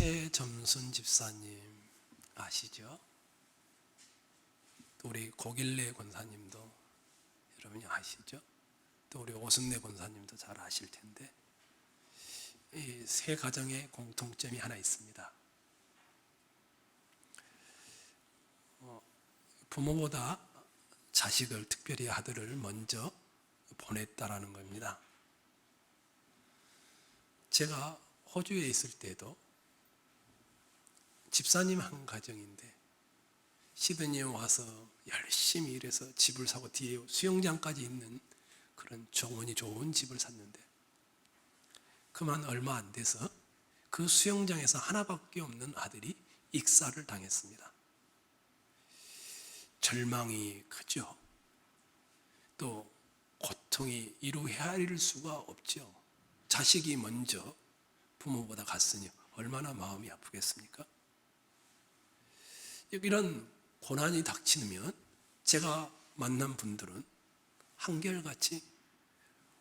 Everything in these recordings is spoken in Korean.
최점순 집사님 아시죠? 또 우리 고길래 권사님도 여러분이 아시죠? 또 우리 오순내 권사님도 잘 아실 텐데, 이 세 가정의 공통점이 하나 있습니다. 부모보다 자식을, 특별히 아들을 먼저 보냈다라는 겁니다. 제가 호주에 있을 때도 집사님 한 가정인데 시드니에 와서 열심히 일해서 집을 사고 뒤에 수영장까지 있는 그런 정원이 좋은 집을 샀는데, 그만 얼마 안 돼서 그 수영장에서 하나밖에 없는 아들이 익사를 당했습니다. 절망이 크죠. 또 고통이 이루 헤아릴 수가 없죠. 자식이 먼저 부모보다 갔으니 얼마나 마음이 아프겠습니까? 이런 고난이 닥치면 제가 만난 분들은 한결같이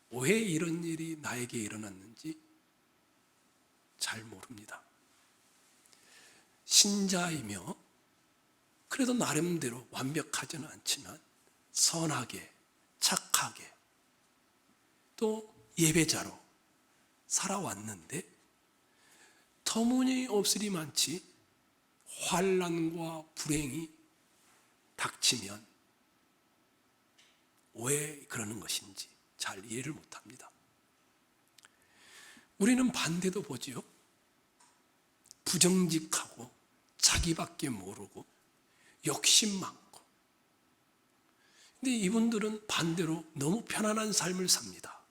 왜 이런 일이 나에게 일어났는지 잘 모릅니다. 신자이며 그래도 나름대로 완벽하지는 않지만 선하게, 착하게, 또 예배자로 살아왔는데 터무니없으리만치 환난과 불행이 닥치면 왜 그러는 것인지 잘 이해를 못합니다. 우리는 반대도 보지요. 부정직하고 자기밖에 모르고 욕심 많고, 근데 이분들은 반대로 너무 편안한 삶을 삽니다.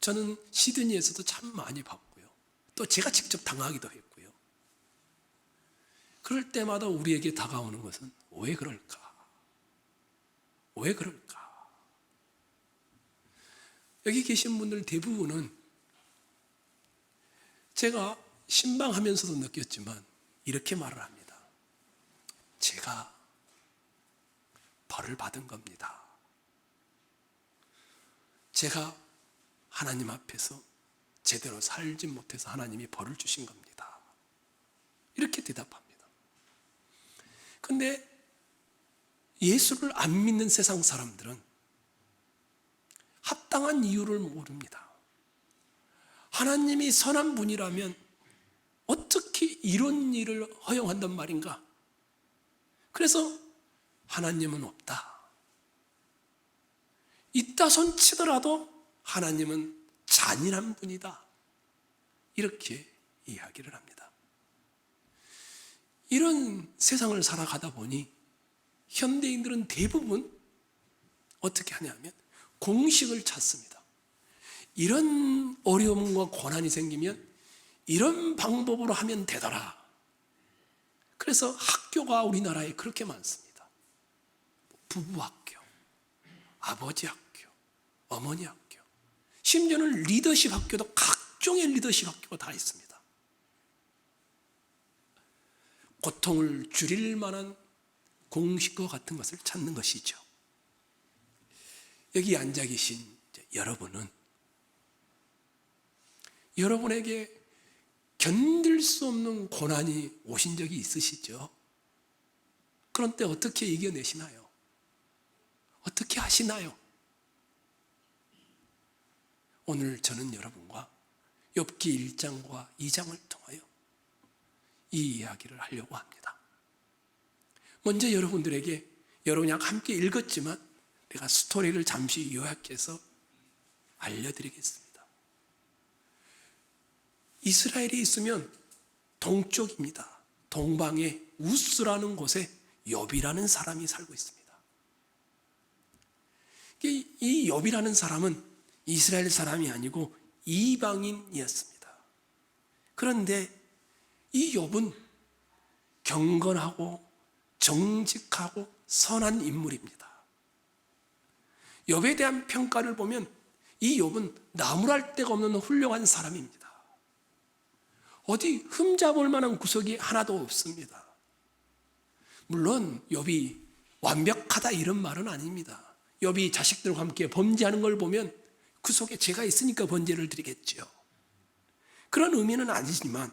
저는 시드니에서도 참 많이 봤고요, 또 제가 직접 당하기도 했고요. 그럴 때마다 우리에게 다가오는 것은 왜 그럴까? 왜 그럴까? 여기 계신 분들 대부분은 제가 신방하면서도 느꼈지만 이렇게 말을 합니다. 제가 벌을 받은 겁니다. 제가 하나님 앞에서 제대로 살지 못해서 하나님이 벌을 주신 겁니다. 이렇게 대답합니다. 그런데 예수를 안 믿는 세상 사람들은 합당한 이유를 모릅니다. 하나님이 선한 분이라면 어떻게 이런 일을 허용한단 말인가? 그래서 하나님은 없다. 있다 손치더라도 하나님은 잔인한 분이다. 이렇게 이야기를 합니다. 이런 세상을 살아가다 보니 현대인들은 대부분 어떻게 하냐면 공식을 찾습니다. 이런 어려움과 고난이 생기면 이런 방법으로 하면 되더라. 그래서 학교가 우리나라에 그렇게 많습니다. 부부학교, 아버지 학교, 어머니 학교, 심지어는 리더십 학교도 각종의 리더십 학교가 다 있습니다. 고통을 줄일 만한 공식과 같은 것을 찾는 것이죠. 여기 앉아 계신 여러분은 여러분에게 견딜 수 없는 고난이 오신 적이 있으시죠? 그런 때 어떻게 이겨내시나요? 어떻게 하시나요? 오늘 저는 여러분과 욥기 1장과 2장을 통하여 이 이야기를 하려고 합니다. 먼저 여러분들에게, 여러분이 함께 읽었지만 내가 스토리를 잠시 요약해서 알려드리겠습니다. 이스라엘이 있으면 동쪽입니다. 동방에 우스라는 곳에 욥이라는 사람이 살고 있습니다. 이 욥이라는 사람은 이스라엘 사람이 아니고 이방인이었습니다. 그런데 이 욥은 경건하고 정직하고 선한 인물입니다. 욥에 대한 평가를 보면 이 욥은 나무랄 데가 없는 훌륭한 사람입니다. 어디 흠잡을 만한 구석이 하나도 없습니다. 물론 욥이 완벽하다 이런 말은 아닙니다. 욥이 자식들과 함께 범죄하는 걸 보면 그 속에 죄가 있으니까 번제를 드리겠죠. 그런 의미는 아니지만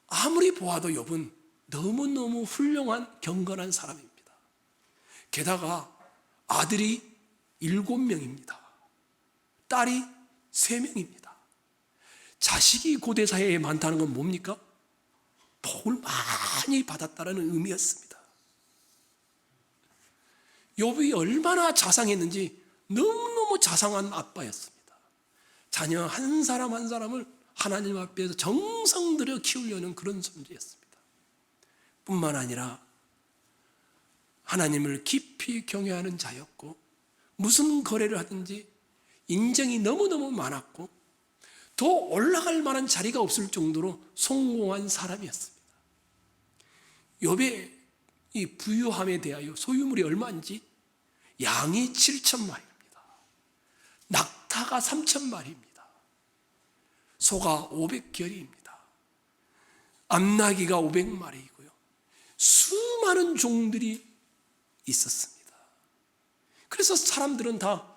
아무리 보아도 욥은 너무너무 훌륭한 경건한 사람입니다. 게다가 아들이 7명입니다. 딸이 3명입니다. 자식이 고대사회에 많다는 건 뭡니까? 복을 많이 받았다는 의미였습니다. 욥이 얼마나 자상했는지 너무너무 자상한 아빠였습니다. 자녀 한 사람 한 사람을 하나님 앞에서 정성 들여 키우려는 그런 존재였습니다. 뿐만 아니라 하나님을 깊이 경외하는 자였고, 무슨 거래를 하든지 인정이 너무너무 많았고, 더 올라갈 만한 자리가 없을 정도로 성공한 사람이었습니다. 욥의 이 부유함에 대하여 소유물이 얼마인지, 양이 7,000마리입니다. 낙타가 3,000마리입니다. 소가 500결이입니다. 암나귀가 500마리이고요. 수많은 종들이 있었습니다. 그래서 사람들은 다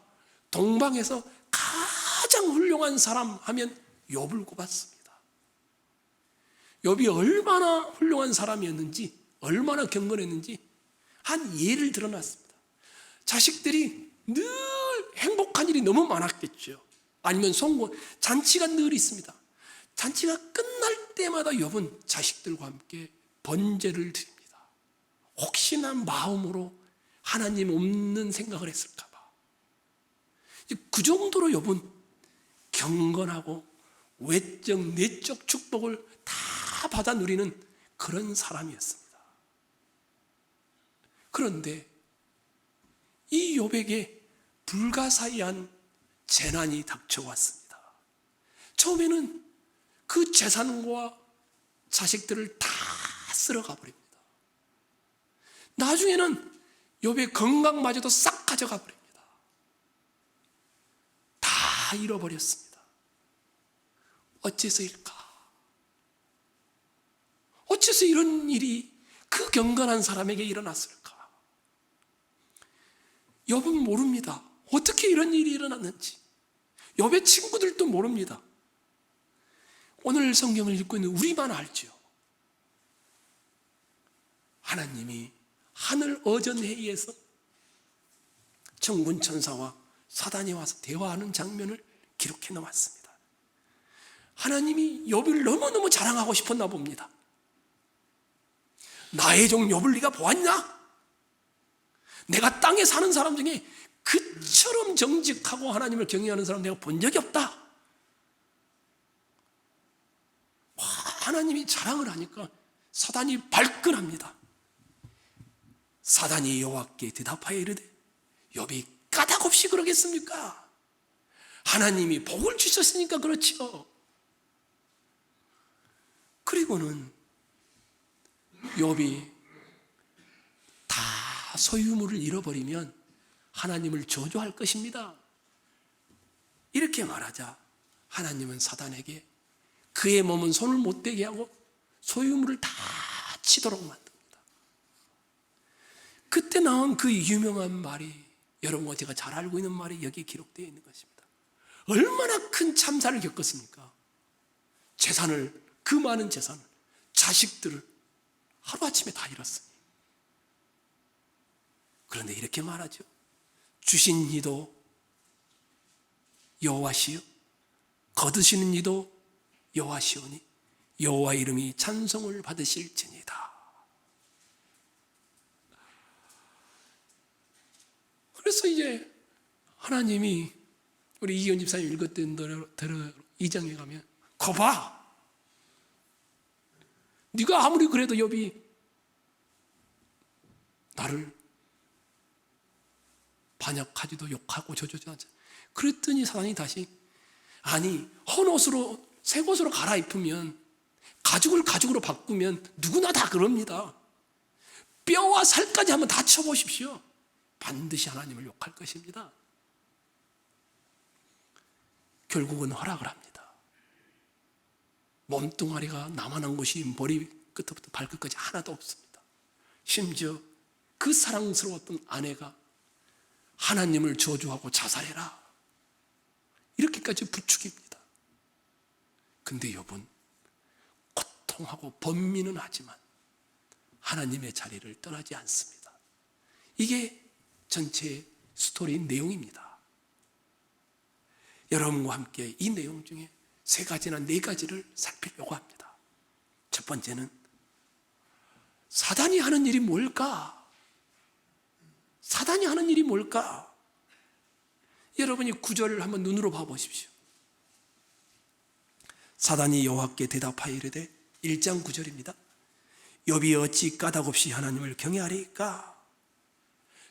동방에서 가장 훌륭한 사람 하면 욥을 꼽았습니다. 욥이 얼마나 훌륭한 사람이었는지, 얼마나 경건했는지 한 예를 들어놨습니다. 자식들이 늘 행복한 일이 너무 많았겠죠. 아니면 잔치가 늘 있습니다. 잔치가 끝날 때마다 욥은 자식들과 함께 번제를 드립니다. 혹시나 마음으로 하나님 없는 생각을 했을까 봐. 그 정도로 욥은 경건하고 외적 내적 축복을 다 받아 누리는 그런 사람이었습니다. 그런데 이 욥에게 불가사의한 재난이 닥쳐왔습니다. 처음에는 그 재산과 자식들을 다 쓸어가 버립니다. 나중에는 욥의 건강마저도 싹 가져가 버립니다. 다 잃어버렸습니다. 어째서일까? 어째서 이런 일이 그 경건한 사람에게 일어났을까? 욥은 모릅니다. 어떻게 이런 일이 일어났는지. 욥의 친구들도 모릅니다. 오늘 성경을 읽고 있는 우리만 알죠. 하나님이 하늘 어전회의에서 천군 천사와 사단이 와서 대화하는 장면을 기록해 놓았습니다. 하나님이 욥을 너무너무 자랑하고 싶었나 봅니다. 나의 종 욥을 네가 보았냐? 내가 땅에 사는 사람 중에 그처럼 정직하고 하나님을 경외하는 사람 내가 본 적이 없다. 하나님이 자랑을 하니까 사단이 발끈합니다. 사단이 여호와께 대답하여 이르되 욥이 까닭없이 그러겠습니까? 하나님이 복을 주셨으니까 그렇죠. 그리고는 욥이 다 소유물을 잃어버리면 하나님을 저주할 것입니다. 이렇게 말하자 하나님은 사단에게 그의 몸은 손을 못 대게 하고 소유물을 다 치도록 만듭니다. 그때 나온 그 유명한 말이, 여러분 제가 잘 알고 있는 말이 여기에 기록되어 있는 것입니다. 얼마나 큰 참사를 겪었습니까? 그 많은 재산을, 자식들을 하루아침에 다 잃었으니. 그런데 이렇게 말하죠. 주신 이도 여호와시요 거두시는 이도 여호와시오니 여호와 이름이 찬송을 받으실지니이다. 그래서 이제 하나님이 우리 이기현 집사님 읽었던 대로 2장에 가면 거봐, 네가 아무리 그래도 욥이 나를 반역하지도 욕하고 저주하지 않잖아. 그랬더니 사단이 다시 아니 헌옷으로 새 옷으로 갈아입으면 가죽으로 바꾸면 누구나 다 그럽니다. 뼈와 살까지 한번 다 쳐보십시오. 반드시 하나님을 욕할 것입니다. 결국은 허락을 합니다. 몸뚱아리가 남아난 것이 머리 끝부터 발끝까지 하나도 없습니다. 심지어 그 사랑스러웠던 아내가 하나님을 저주하고 자살해라, 이렇게까지 부추깁니다. 근데 욥은 고통하고 번민은 하지만 하나님의 자리를 떠나지 않습니다. 이게 전체 스토리 내용입니다. 여러분과 함께 이 내용 중에 3가지나 4가지를 살피려고 합니다. 첫 번째는 사단이 하는 일이 뭘까? 사단이 하는 일이 뭘까? 여러분이 9절을 한번 눈으로 봐보십시오. 사단이 여호와께 대답하여 이르되 1장 9절입니다. 욥이 어찌 까닭없이 하나님을 경외하리까?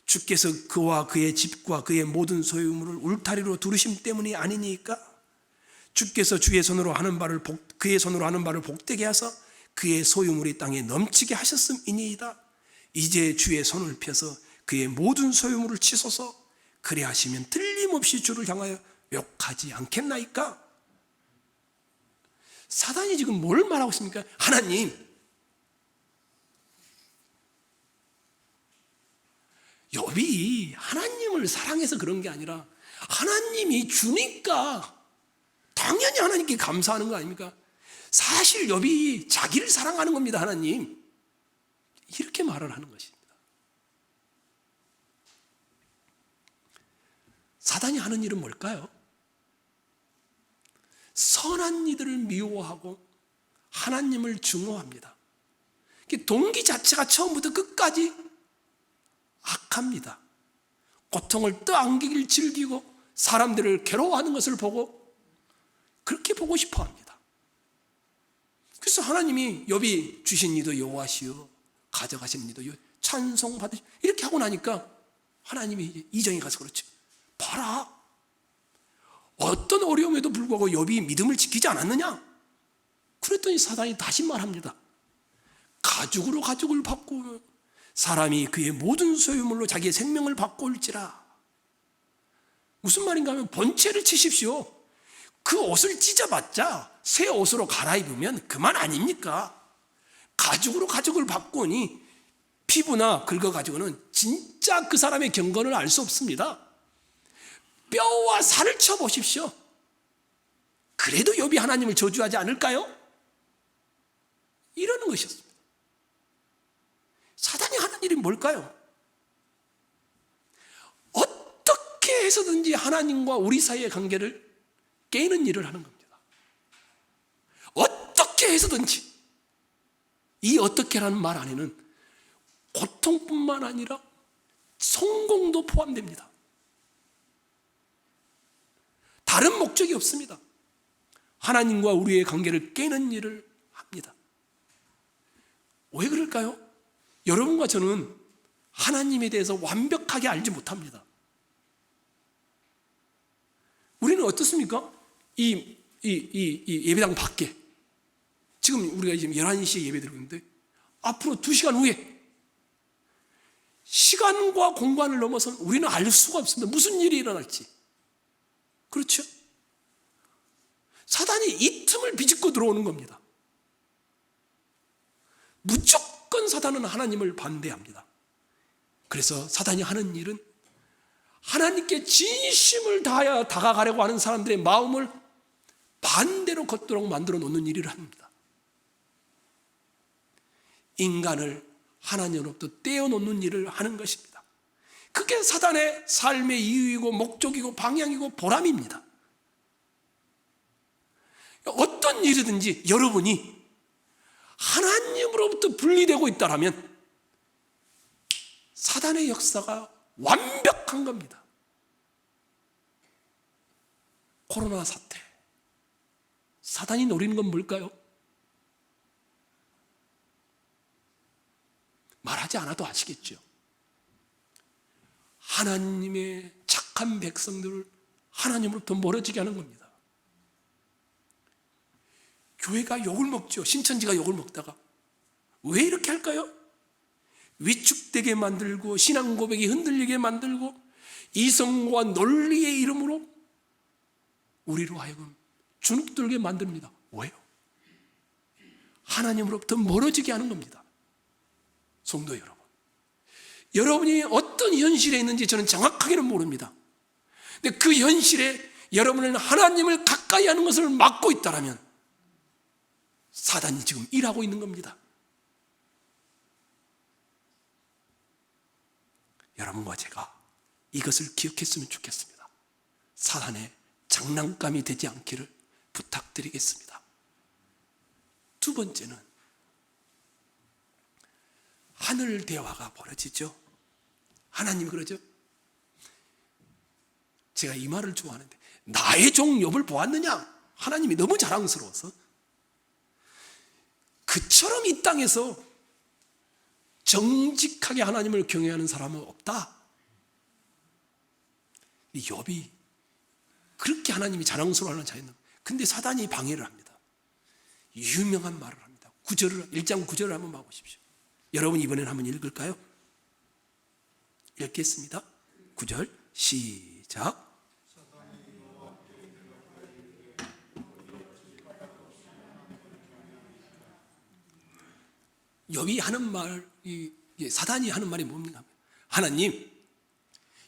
주께서 그와 그의 집과 그의 모든 소유물을 울타리로 두르심 때문이 아니니까? 주께서 그의 손으로 하는 바를 복되게 하사 그의 소유물이 땅에 넘치게 하셨음이니이다. 이제 주의 손을 펴서 그의 모든 소유물을 치소서. 그래 하시면 틀림없이 주를 향하여 욕하지 않겠나이까? 사단이 지금 뭘 말하고 있습니까? 하나님, 욥이 하나님을 사랑해서 그런 게 아니라 하나님이 주니까 당연히 하나님께 감사하는 거 아닙니까? 사실 욥이 자기를 사랑하는 겁니다. 하나님, 이렇게 말을 하는 것입니다. 사단이 하는 일은 뭘까요? 선한 이들을 미워하고 하나님을 증오합니다. 동기 자체가 처음부터 끝까지 악합니다. 고통을 떠안기길 즐기고 사람들을 괴로워하는 것을 보고 그렇게 보고 싶어 합니다. 그래서 하나님이 욥이 주신 이도 여호와시요 가져가신 이도 찬송 받으시 이렇게 하고 나니까 하나님이 이정에 가서 그렇죠. 봐라, 어떤 어려움에도 불구하고 욥이 믿음을 지키지 않았느냐? 그랬더니 사단이 다시 말합니다. 가죽으로 가죽을 바꾸며 사람이 그의 모든 소유물로 자기의 생명을 바꿀지라. 무슨 말인가 하면 본체를 치십시오. 그 옷을 찢어봤자 새 옷으로 갈아입으면 그만 아닙니까? 가죽으로 가죽을 바꾸니 피부나 긁어가지고는 진짜 그 사람의 경건을 알 수 없습니다. 뼈와 살을 쳐보십시오. 그래도 욥이 하나님을 저주하지 않을까요? 이러는 것이었습니다. 사단이 하는 일이 뭘까요? 어떻게 해서든지 하나님과 우리 사이의 관계를 깨는 일을 하는 겁니다. 어떻게 해서든지. 이 어떻게라는 말 안에는 고통뿐만 아니라 성공도 포함됩니다. 다른 목적이 없습니다. 하나님과 우리의 관계를 깨는 일을 합니다. 왜 그럴까요? 여러분과 저는 하나님에 대해서 완벽하게 알지 못합니다. 우리는 어떻습니까? 이 예배당 밖에 지금 우리가 지금 11시에 예배 드리는데 앞으로 2시간 후에 시간과 공간을 넘어서 우리는 알 수가 없습니다. 무슨 일이 일어날지. 그렇죠? 사단이 이 틈을 비집고 들어오는 겁니다. 무조건 사단은 하나님을 반대합니다. 그래서 사단이 하는 일은 하나님께 진심을 다하여 다가가려고 하는 사람들의 마음을 반대로 걷도록 만들어 놓는 일을 합니다. 인간을 하나님으로부터 떼어놓는 일을 하는 것입니다. 그게 사단의 삶의 이유이고 목적이고 방향이고 보람입니다. 어떤 일이든지 여러분이 하나님으로부터 분리되고 있다면 사단의 역사가 완벽한 겁니다. 코로나 사태, 사단이 노리는 건 뭘까요? 말하지 않아도 아시겠죠. 하나님의 착한 백성들을 하나님으로부터 멀어지게 하는 겁니다. 교회가 욕을 먹죠. 신천지가 욕을 먹다가. 왜 이렇게 할까요? 위축되게 만들고 신앙 고백이 흔들리게 만들고 이성과 논리의 이름으로 우리로 하여금 주눅들게 만듭니다. 왜요? 하나님으로부터 멀어지게 하는 겁니다. 성도 여러분, 여러분이 어떤 현실에 있는지 저는 정확하게는 모릅니다. 근데 그 현실에 여러분은 하나님을 가까이 하는 것을 막고 있다면 사단이 지금 일하고 있는 겁니다. 여러분과 제가 이것을 기억했으면 좋겠습니다. 사단의 장난감이 되지 않기를 부탁드리겠습니다. 두 번째는 하늘 대화가 벌어지죠. 하나님 그러죠. 제가 이 말을 좋아하는데, 나의 종 욥을 보았느냐? 하나님이 너무 자랑스러워서. 그처럼 이 땅에서 정직하게 하나님을 경외하는 사람은 없다. 이 욥이 그렇게 하나님이 자랑스러워하는 자였나? 근데 사단이 방해를 합니다. 유명한 말을 합니다. 1장 9절을 한번 봐보십시오. 여러분 이번엔 한번 읽을까요? 읽겠습니다. 9절 시작. 욥이 하는 말, 사단이 하는 말이 뭡니까? 하나님,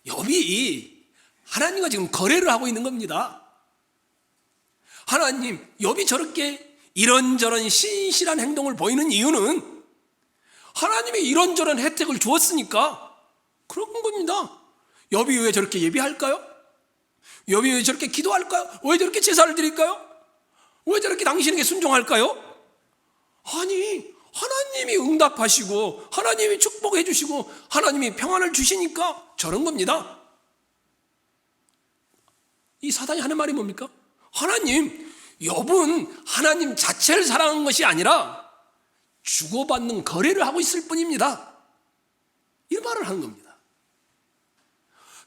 욥이 하나님과 지금 거래를 하고 있는 겁니다. 하나님, 욥이 저렇게 이런저런 신실한 행동을 보이는 이유는 하나님이 이런저런 혜택을 주었으니까 그런 겁니다. 욥이 왜 저렇게 예비할까요? 욥이 왜 저렇게 기도할까요? 왜 저렇게 제사를 드릴까요? 왜 저렇게 당신에게 순종할까요? 아니, 하나님이 응답하시고 하나님이 축복해 주시고 하나님이 평안을 주시니까 저런 겁니다. 이 사단이 하는 말이 뭡니까? 하나님, 욥은 하나님 자체를 사랑하는 것이 아니라 주고받는 거래를 하고 있을 뿐입니다. 이 말을 하는 겁니다.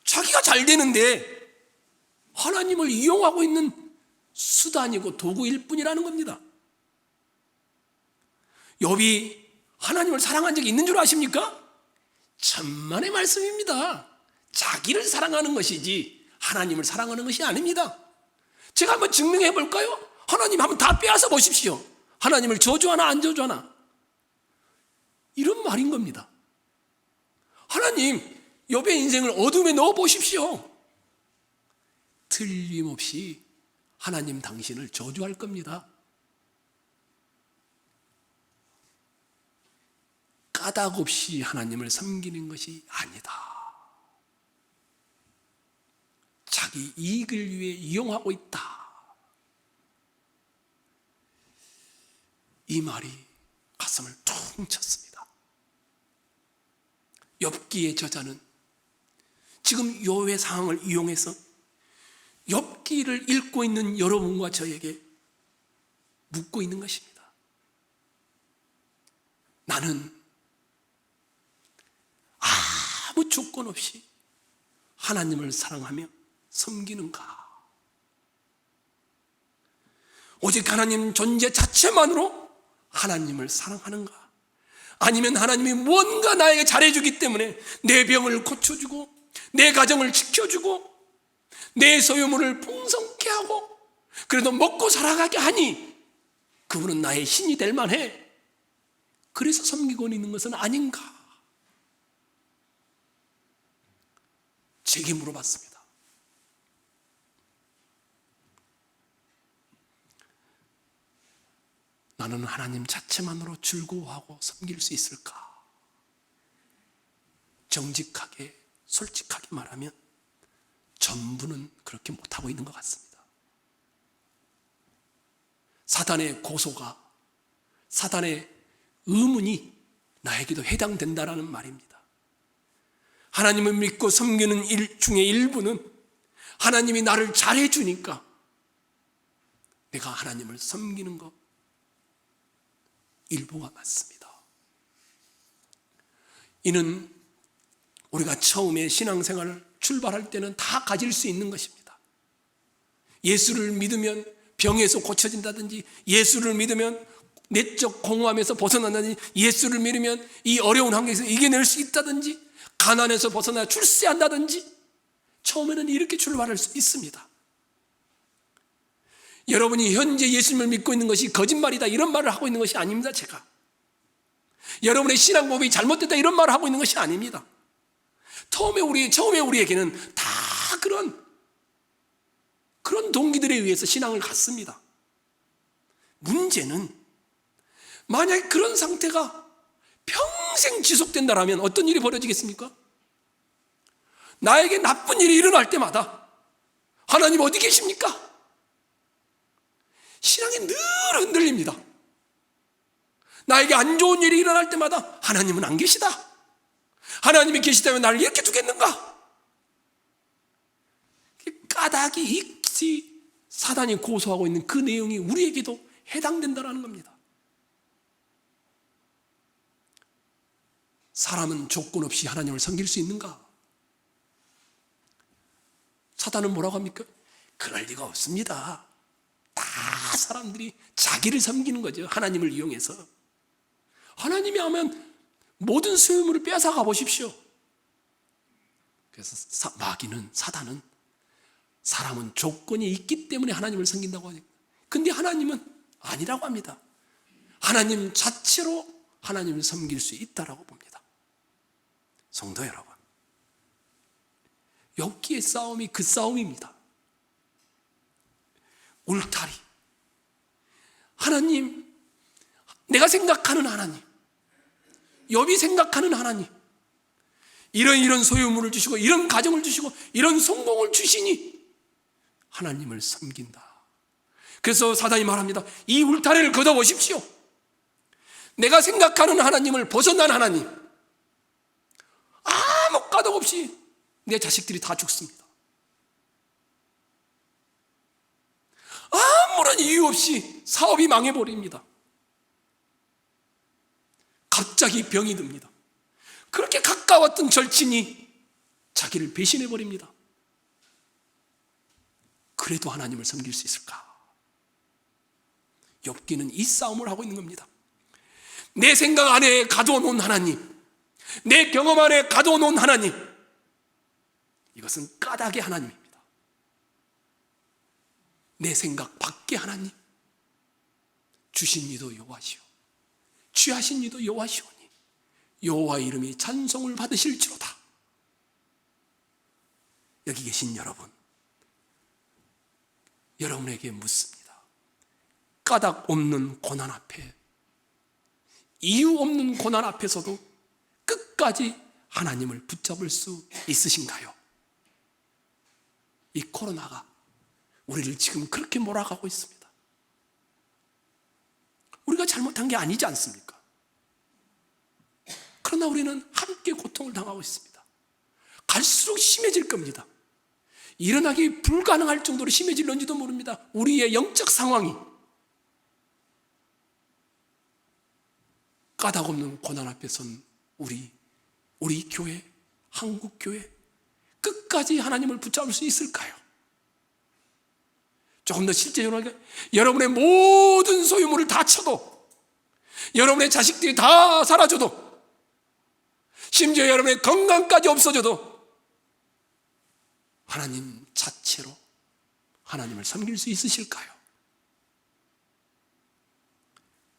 자기가 잘 되는데 하나님을 이용하고 있는 수단이고 도구일 뿐이라는 겁니다. 욥이 하나님을 사랑한 적이 있는 줄 아십니까? 천만의 말씀입니다. 자기를 사랑하는 것이지 하나님을 사랑하는 것이 아닙니다. 제가 한번 증명해 볼까요? 하나님 한번 다 빼앗아 보십시오. 하나님을 저주하나 안 저주하나? 이런 말인 겁니다. 하나님, 욥의 인생을 어둠에 넣어 보십시오. 틀림없이 하나님 당신을 저주할 겁니다. 까닭 없이 하나님을 섬기는 것이 아니다. 자기 이익을 위해 이용하고 있다. 이 말이 가슴을 퉁 쳤습니다. 욥기의 저자는 지금 욥의 상황을 이용해서 욥기를 읽고 있는 여러분과 저에게 묻고 있는 것입니다. 나는 아무 조건 없이 하나님을 사랑하며 섬기는가? 오직 하나님 존재 자체만으로 하나님을 사랑하는가? 아니면 하나님이 뭔가 나에게 잘해주기 때문에 내 병을 고쳐주고 내 가정을 지켜주고 내 소유물을 풍성케 하고 그래도 먹고 살아가게 하니 그분은 나의 신이 될 만해. 그래서 섬기고 있는 것은 아닌가? 제게 물어봤습니다. 나는 하나님 자체만으로 즐거워하고 섬길 수 있을까? 정직하게 솔직하게 말하면 전부는 그렇게 못하고 있는 것 같습니다. 사단의 고소가, 사단의 의문이 나에게도 해당된다라는 말입니다. 하나님을 믿고 섬기는 일 중에 일부는 하나님이 나를 잘해주니까 내가 하나님을 섬기는 것 일부가 맞습니다. 이는 우리가 처음에 신앙생활을 출발할 때는 다 가질 수 있는 것입니다. 예수를 믿으면 병에서 고쳐진다든지, 예수를 믿으면 내적 공허함에서 벗어난다든지, 예수를 믿으면 이 어려운 환경에서 이겨낼 수 있다든지, 가난에서 벗어나 출세한다든지, 처음에는 이렇게 출발할 수 있습니다. 여러분이 현재 예수님을 믿고 있는 것이 거짓말이다 이런 말을 하고 있는 것이 아닙니다. 제가 여러분의 신앙 고백이 잘못됐다 이런 말을 하고 있는 것이 아닙니다. 처음에 우리에게는 다 그런 동기들에 의해서 신앙을 갖습니다. 문제는 만약에 그런 상태가 평생 지속된다면 어떤 일이 벌어지겠습니까? 나에게 나쁜 일이 일어날 때마다 하나님 어디 계십니까? 신앙이 늘 흔들립니다. 나에게 안 좋은 일이 일어날 때마다 하나님은 안 계시다. 하나님이 계시다면 나를 이렇게 두겠는가? 까닭이 있지 사단이 고소하고 있는 그 내용이 우리에게도 해당된다는 겁니다. 사람은 조건 없이 하나님을 섬길 수 있는가? 사단은 뭐라고 합니까? 그럴 리가 없습니다. 다 사람들이 자기를 섬기는 거죠. 하나님을 이용해서. 하나님이 하면 모든 소유물을 빼앗아가 보십시오. 그래서 마귀는, 사단은 사람은 조건이 있기 때문에 하나님을 섬긴다고 하니까. 근데 하나님은 아니라고 합니다. 하나님 자체로 하나님을 섬길 수 있다라고 봅니다. 성도 여러분, 욥기의 싸움이 그 싸움입니다. 울타리. 하나님, 내가 생각하는 하나님, 욥이 생각하는 하나님, 이런 소유물을 주시고 이런 가정을 주시고 이런 성공을 주시니 하나님을 섬긴다. 그래서 사단이 말합니다. 이 울타리를 걷어보십시오. 내가 생각하는 하나님을 벗어난 하나님, 아무 까닭 없이 내 자식들이 다 죽습니다. 아무런 이유 없이 사업이 망해버립니다. 갑자기 병이 듭니다. 그렇게 가까웠던 절친이 자기를 배신해버립니다. 그래도 하나님을 섬길 수 있을까? 욥기는 이 싸움을 하고 있는 겁니다. 내 생각 안에 가둬놓은 하나님, 내 경험 안에 가둬놓은 하나님, 이것은 까닭의 하나님입니다. 내 생각 밖의 하나님, 주신 이도 여호와시오, 취하신 이도 여호와시오니 여호와 이름이 찬송을 받으실지로다. 여기 계신 여러분, 여러분에게 묻습니다. 까닭 없는 고난 앞에, 이유 없는 고난 앞에서도 끝까지 하나님을 붙잡을 수 있으신가요? 이 코로나가 우리를 지금 그렇게 몰아가고 있습니다. 우리가 잘못한 게 아니지 않습니까? 그러나 우리는 함께 고통을 당하고 있습니다. 갈수록 심해질 겁니다. 일어나기 불가능할 정도로 심해질런지도 모릅니다. 우리의 영적 상황이. 까닭 없는 고난 앞에 선 우리 교회, 한국 교회, 끝까지 하나님을 붙잡을 수 있을까요? 조금 더 실제적으로, 여러분의 모든 소유물을 다 쳐도, 여러분의 자식들이 다 사라져도, 심지어 여러분의 건강까지 없어져도 하나님 자체로 하나님을 섬길 수 있으실까요?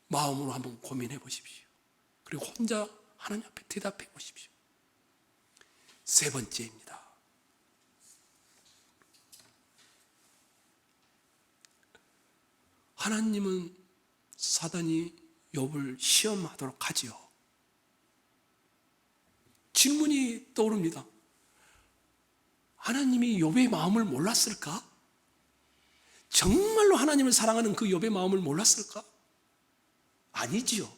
마음으로 한번 고민해 보십시오. 그리고 혼자 하나님 앞에 대답해 보십시오. 세 번째입니다. 하나님은 사단이 욥을 시험하도록 하지요. 질문이 떠오릅니다. 하나님이 욥의 마음을 몰랐을까? 정말로 하나님을 사랑하는 그 욥의 마음을 몰랐을까? 아니지요.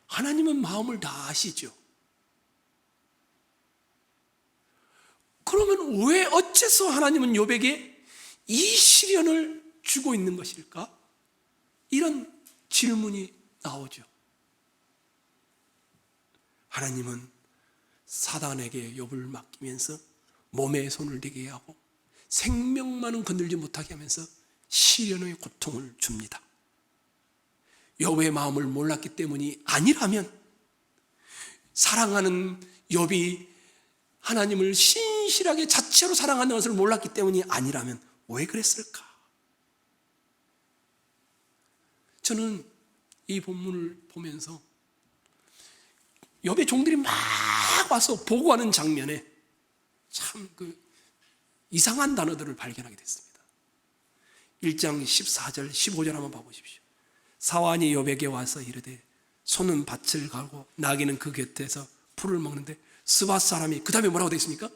하나님은 마음을 다 아시죠. 그러면 왜 어째서 하나님은 욥에게 이 시련을 주고 있는 것일까? 이런 질문이 나오죠. 하나님은 사단에게 욥을 맡기면서 몸에 손을 대게 하고 생명만은 건들지 못하게 하면서 시련의 고통을 줍니다. 욥의 마음을 몰랐기 때문이 아니라면, 사랑하는 욥이 하나님을 신실하게 자체로 사랑하는 것을 몰랐기 때문이 아니라면 왜 그랬을까? 저는 이 본문을 보면서 욥의 종들이 막 와서 보고하는 장면에 참 이상한 단어들을 발견하게 됐습니다. 1장 14절, 15절 한번 봐보십시오. 사환이 욥에게 와서 이르되 소는 밭을 가고 나귀는 그 곁에서 풀을 먹는데 스밧 사람이 그 다음에 뭐라고 되어 있습니까?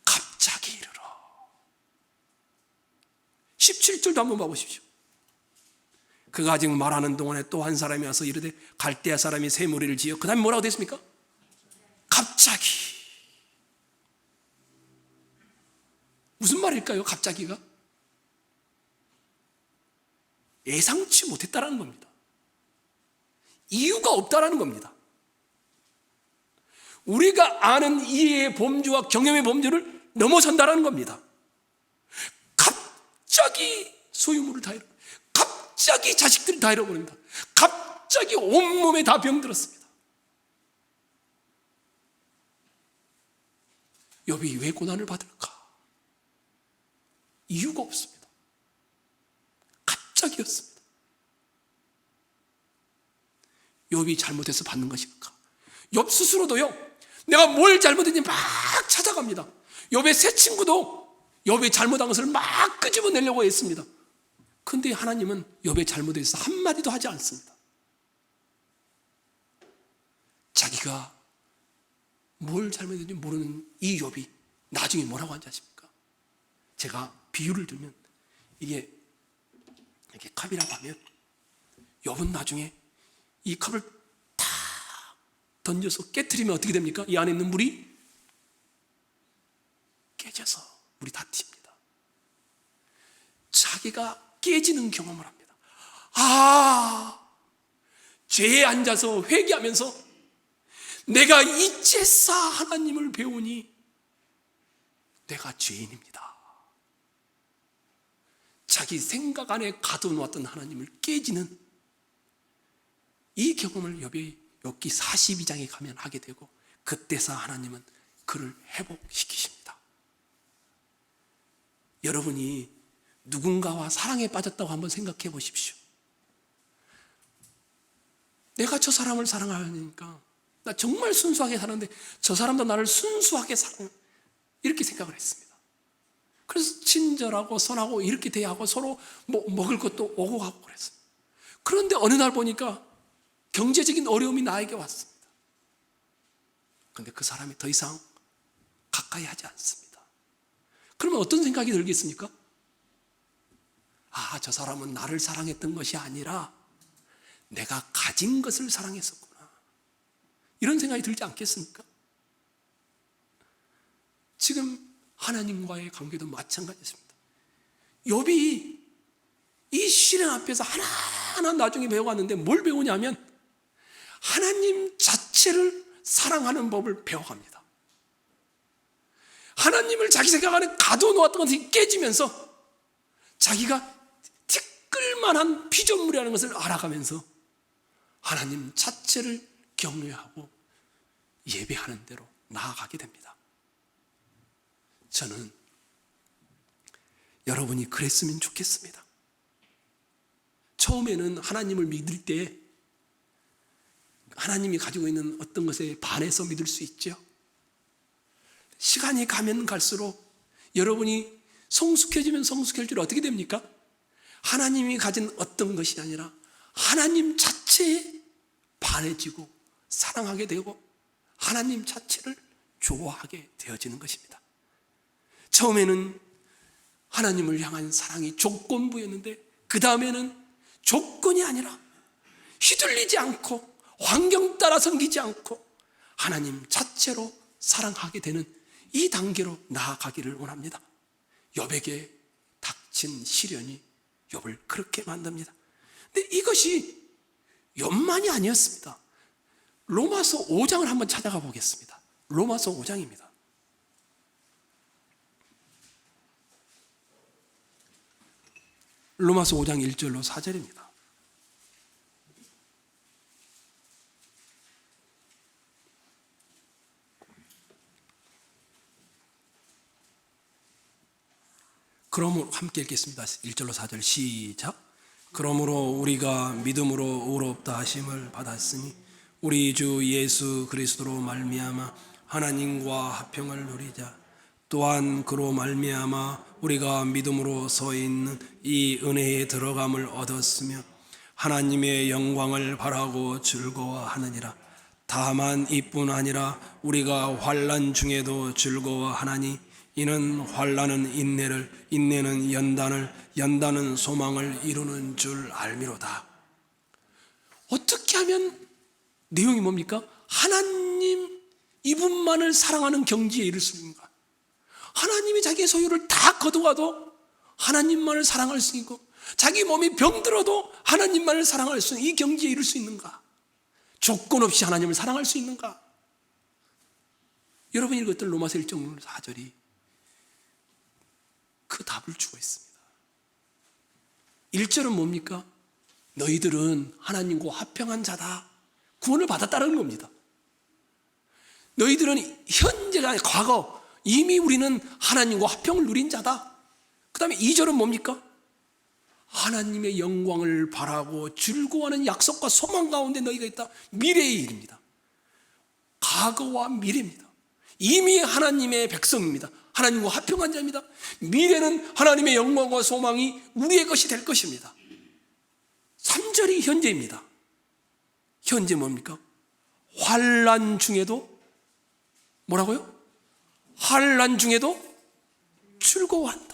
갑자기 이르러. 17절도 한번 봐보십시오. 그가 아직 말하는 동안에 또 한 사람이 와서 이르되 갈대아 사람이 새 무리를 지어 그 다음에 뭐라고 되어 있습니까? 갑자기. 무슨 말일까요? 갑자기가? 예상치 못했다라는 겁니다. 이유가 없다라는 겁니다. 우리가 아는 이해의 범주와 경험의 범주를 넘어선다라는 겁니다. 갑자기 소유물을 다 잃어, 갑자기 자식들을 다 잃어버립니다. 갑자기 온몸에 다 병들었습니다. 욥이 왜 고난을 받을까? 이유가 없습니다. 갑자기였습니다. 욥이 잘못해서 받는 것일까? 욥 스스로도요, 내가 뭘 잘못했는지 막 찾아갑니다. 욥의 새 친구도 욥이 잘못한 것을 막 끄집어내려고 했습니다. 그런데 하나님은 욥의 잘못에 대해서 한마디도 하지 않습니다. 자기가 뭘 잘못했는지 모르는 이 욥이 나중에 뭐라고 하는지 아십니까? 제가 비유를 들면 이게 이렇게 컵이라고 하면 욥은 나중에 이 컵을 탁 던져서 깨트리면 어떻게 됩니까? 이 안에 있는 물이 깨져서 물이 다 튑니다. 자기가 깨지는 경험을 합니다. 죄에 앉아서 회개하면서 내가 이제사 하나님을 배우니 내가 죄인입니다. 자기 생각 안에 가둬놓았던 하나님을 깨지는 이 경험을 욥기 42장에 가면 하게 되고, 그때서 하나님은 그를 회복시키십니다. 여러분이 누군가와 사랑에 빠졌다고 한번 생각해 보십시오. 내가 저 사람을 사랑하니까 나 정말 순수하게 사는데 저 사람도 나를 순수하게 사랑, 이렇게 생각을 했습니다. 그래서 친절하고 선하고 이렇게 대하고 서로 먹을 것도 오고 가고 그랬어요. 그런데 어느 날 보니까 경제적인 어려움이 나에게 왔습니다. 그런데 그 사람이 더 이상 가까이 하지 않습니다. 그러면 어떤 생각이 들겠습니까? 저 사람은 나를 사랑했던 것이 아니라 내가 가진 것을 사랑했었구나, 이런 생각이 들지 않겠습니까? 지금 하나님과의 관계도 마찬가지입니다. 욥이 이 시련 앞에서 하나하나 나중에 배워갔는데 뭘 배우냐면 하나님 자체를 사랑하는 법을 배워갑니다. 하나님을 자기 생각 안에 가둬놓았던 것이 깨지면서 자기가 티끌만한 피조물이라는 것을 알아가면서 하나님 자체를 경외하고 예배하는 대로 나아가게 됩니다. 저는 여러분이 그랬으면 좋겠습니다. 처음에는 하나님을 믿을 때 하나님이 가지고 있는 어떤 것에 반해서 믿을 수 있죠. 시간이 가면 갈수록 여러분이 성숙해지면 성숙해질수록 어떻게 됩니까? 하나님이 가진 어떤 것이 아니라 하나님 자체에 반해지고 사랑하게 되고 하나님 자체를 좋아하게 되어지는 것입니다. 처음에는 하나님을 향한 사랑이 조건부였는데 그 다음에는 조건이 아니라 휘둘리지 않고 환경 따라 섬기지 않고 하나님 자체로 사랑하게 되는 이 단계로 나아가기를 원합니다. 욥에게 닥친 시련이 욥을 그렇게 만듭니다. 근데 이것이 욥만이 아니었습니다. 로마서 5장을 한번 찾아가 보겠습니다. 로마서 5장입니다. 로마서 5장 1절로 4절입니다. 그러므로 함께 읽겠습니다. 1절로 4절 시작. 그러므로 우리가 믿음으로 의롭다 하심을 받았으니 우리 주 예수 그리스도로 말미암아 하나님과 화평을 누리자. 또한 그로 말미암아 우리가 믿음으로 서 있는 이 은혜에 들어감을 얻었으며 하나님의 영광을 바라고 즐거워하느니라. 다만 이뿐 아니라 우리가 환난 중에도 즐거워하나니 이는 환난은 인내를, 인내는 연단을, 연단은 소망을 이루는 줄 알미로다. 어떻게 하면 내용이 뭡니까? 하나님 이분만을 사랑하는 경지에 이를 수 있는가? 하나님이 자기의 소유를 다 거두어도 하나님만을 사랑할 수 있고, 자기 몸이 병들어도 하나님만을 사랑할 수 있는 이 경지에 이를 수 있는가? 조건 없이 하나님을 사랑할 수 있는가? 여러분 읽었던 로마서 1장 4절이 그 답을 주고 있습니다. 1절은 뭡니까? 너희들은 하나님과 화평한 자다, 구원을 받았다는 겁니다. 너희들은 현재가 아니라 과거, 이미 우리는 하나님과 화평을 누린 자다. 그 다음에 2절은 뭡니까? 하나님의 영광을 바라고 즐거워하는 약속과 소망 가운데 너희가 있다. 미래의 일입니다. 과거와 미래입니다. 이미 하나님의 백성입니다. 하나님과 화평한 자입니다. 미래는 하나님의 영광과 소망이 우리의 것이 될 것입니다. 3절이 현재입니다. 현재 뭡니까? 환난 중에도 뭐라고요? 환난 중에도 즐거워한다.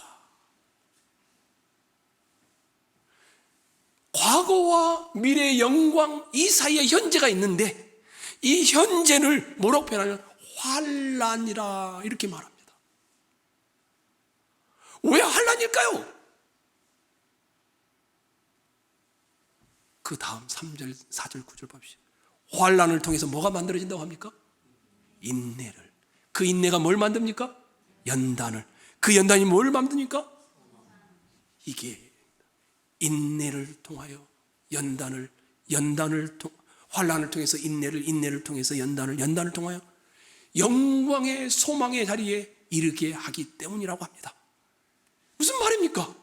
과거와 미래의 영광 이 사이에 현재가 있는데, 이 현재를 뭐라고 표현하냐면 환난이라 이렇게 말합니다. 왜 환난일까요? 그 다음 3절, 4절, 9절 봅시다. 환난을 통해서 뭐가 만들어진다고 합니까? 인내를. 그 인내가 뭘 만듭니까? 연단을. 그 연단이 뭘 만듭니까? 이게 인내를 통하여 연단을, 환난을 통해서 인내를 통해서 연단을 통하여 영광의 소망의 자리에 이르게 하기 때문이라고 합니다. 무슨 말입니까?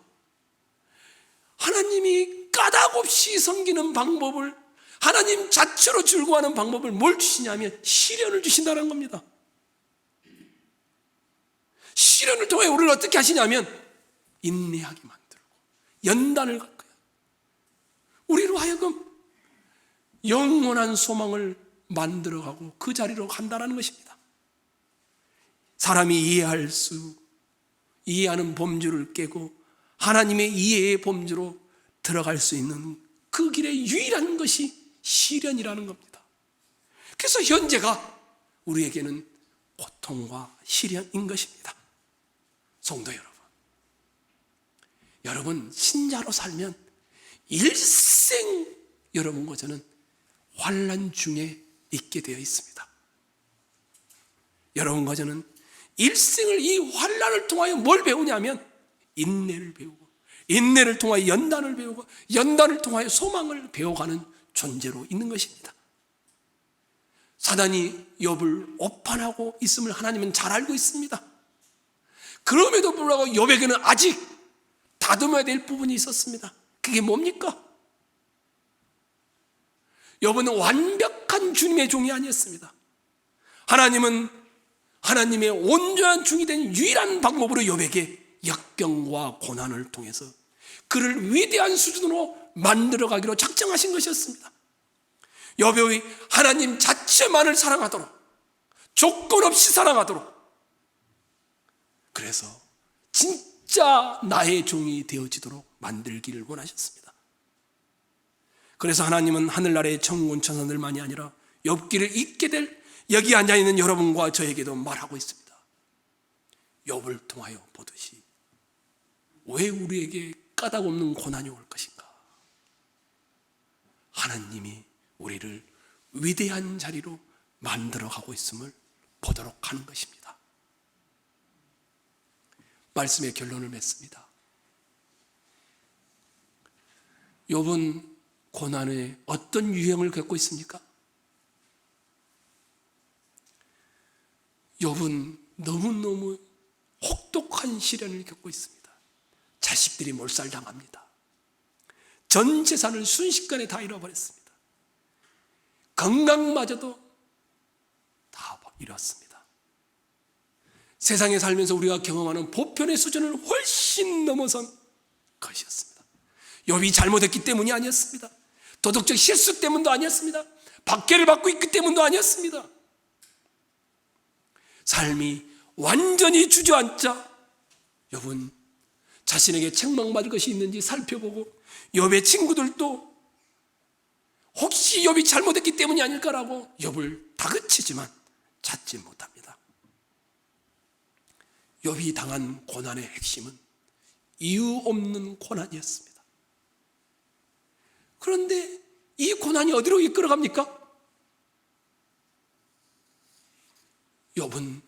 하나님이 까닭없이 섬기는 방법을, 하나님 자체로 즐거워하는 방법을 뭘 주시냐면 시련을 주신다는 겁니다. 시련을 통해 우리를 어떻게 하시냐면 인내하게 만들고 연단을 갖고요, 우리로 하여금 영원한 소망을 만들어가고 그 자리로 간다는 것입니다. 사람이 이해하는 범주를 깨고 하나님의 이해의 범주로 들어갈 수 있는 그 길의 유일한 것이 시련이라는 겁니다. 그래서 현재가 우리에게는 고통과 시련인 것입니다. 성도 여러분 신자로 살면 일생 여러분과 저는 환난 중에 있게 되어 있습니다. 여러분과 저는 일생을 이 환난을 통하여 뭘 배우냐면 인내를 배우고, 인내를 통하여 연단을 배우고, 연단을 통하여 소망을 배워가는 존재로 있는 것입니다. 사단이 욥을 오판하고 있음을 하나님은 잘 알고 있습니다. 그럼에도 불구하고 욥에게는 아직 다듬어야 될 부분이 있었습니다. 그게 뭡니까? 욥은 완벽한 주님의 종이 아니었습니다. 하나님은 하나님의 온전한 종이 된 유일한 방법으로 욥에게 역경과 고난을 통해서 그를 위대한 수준으로 만들어가기로 작정하신 것이었습니다. 욥이 하나님 자체만을 사랑하도록, 조건 없이 사랑하도록, 그래서 진짜 나의 종이 되어지도록 만들기를 원하셨습니다. 그래서 하나님은 하늘나라의 천군 천사들만이 아니라 욥기를 읽게 될 여기 앉아있는 여러분과 저에게도 말하고 있습니다. 욥을 통하여 보듯이 왜 우리에게 까닭없는 고난이 올 것인가? 하나님이 우리를 위대한 자리로 만들어가고 있음을 보도록 하는 것입니다. 말씀의 결론을 맺습니다. 욥은 고난의 어떤 유형을 겪고 있습니까? 욥은 너무너무 혹독한 시련을 겪고 있습니다. 자식들이 몰살당합니다. 전 재산을 순식간에 다 잃어버렸습니다. 건강마저도 다 잃었습니다. 세상에 살면서 우리가 경험하는 보편의 수준을 훨씬 넘어선 것이었습니다. 욥이 잘못했기 때문이 아니었습니다. 도덕적 실수 때문도 아니었습니다. 박해를 받고 있기 때문도 아니었습니다. 삶이 완전히 주저앉자 욥은 자신에게 책망받을 것이 있는지 살펴보고 욥의 친구들도 혹시 욥이 잘못했기 때문이 아닐까라고 욥을 다그치지만 찾지 못합니다. 욥이 당한 고난의 핵심은 이유 없는 고난이었습니다. 그런데 이 고난이 어디로 이끌어갑니까? 욥은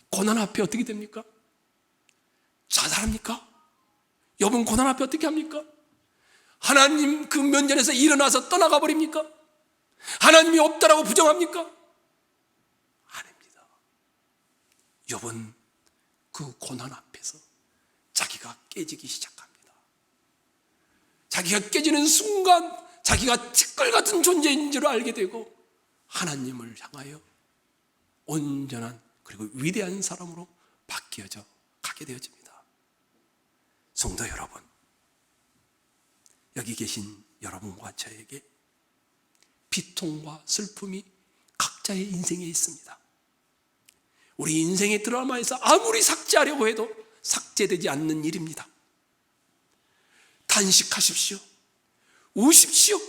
고난 앞에 어떻게 됩니까? 자살합니까? 욥은 고난 앞에 어떻게 합니까? 하나님 그 면전에서 일어나서 떠나가 버립니까? 하나님이 없다라고 부정합니까? 아닙니다. 욥은 그 고난 앞에서 자기가 깨지기 시작합니다. 자기가 깨지는 순간 자기가 티끌 같은 존재인 줄 알게 되고 하나님을 향하여 온전한 그리고 위대한 사람으로 바뀌어져 가게 되어집니다. 성도 여러분, 여기 계신 여러분과 저에게 비통과 슬픔이 각자의 인생에 있습니다. 우리 인생의 드라마에서 아무리 삭제하려고 해도 삭제되지 않는 일입니다. 단식하십시오. 우십시오.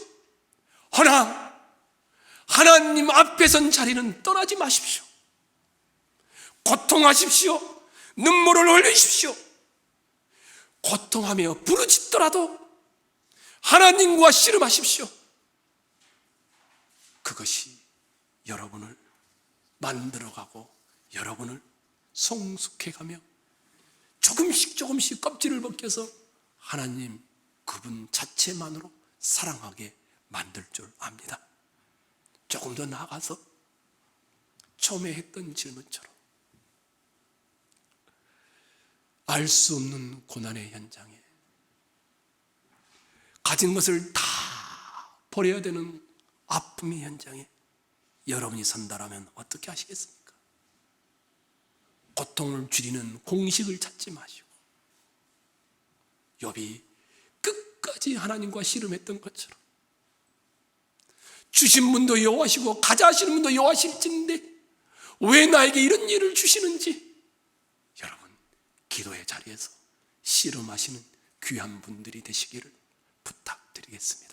허나 하나님 앞에 선 자리는 떠나지 마십시오. 고통하십시오. 눈물을 흘리십시오. 고통하며 부르짖더라도 하나님과 씨름하십시오. 그것이 여러분을 만들어가고 여러분을 성숙해가며 조금씩 껍질을 벗겨서 하나님 그분 자체만으로 사랑하게 만들 줄 압니다. 조금 더 나아가서 처음에 했던 질문처럼 알 수 없는 고난의 현장에 가진 것을 다 버려야 되는 아픔의 현장에 여러분이 선다라면 어떻게 하시겠습니까? 고통을 줄이는 공식을 찾지 마시고 욥이 끝까지 하나님과 씨름했던 것처럼 주신 분도 여호와시고 가자 하시는 분도 여호와실진데 왜 나에게 이런 일을 주시는지 여러분 기도의 자리에서 씨름하시는 귀한 분들이 되시기를 부탁드리겠습니다.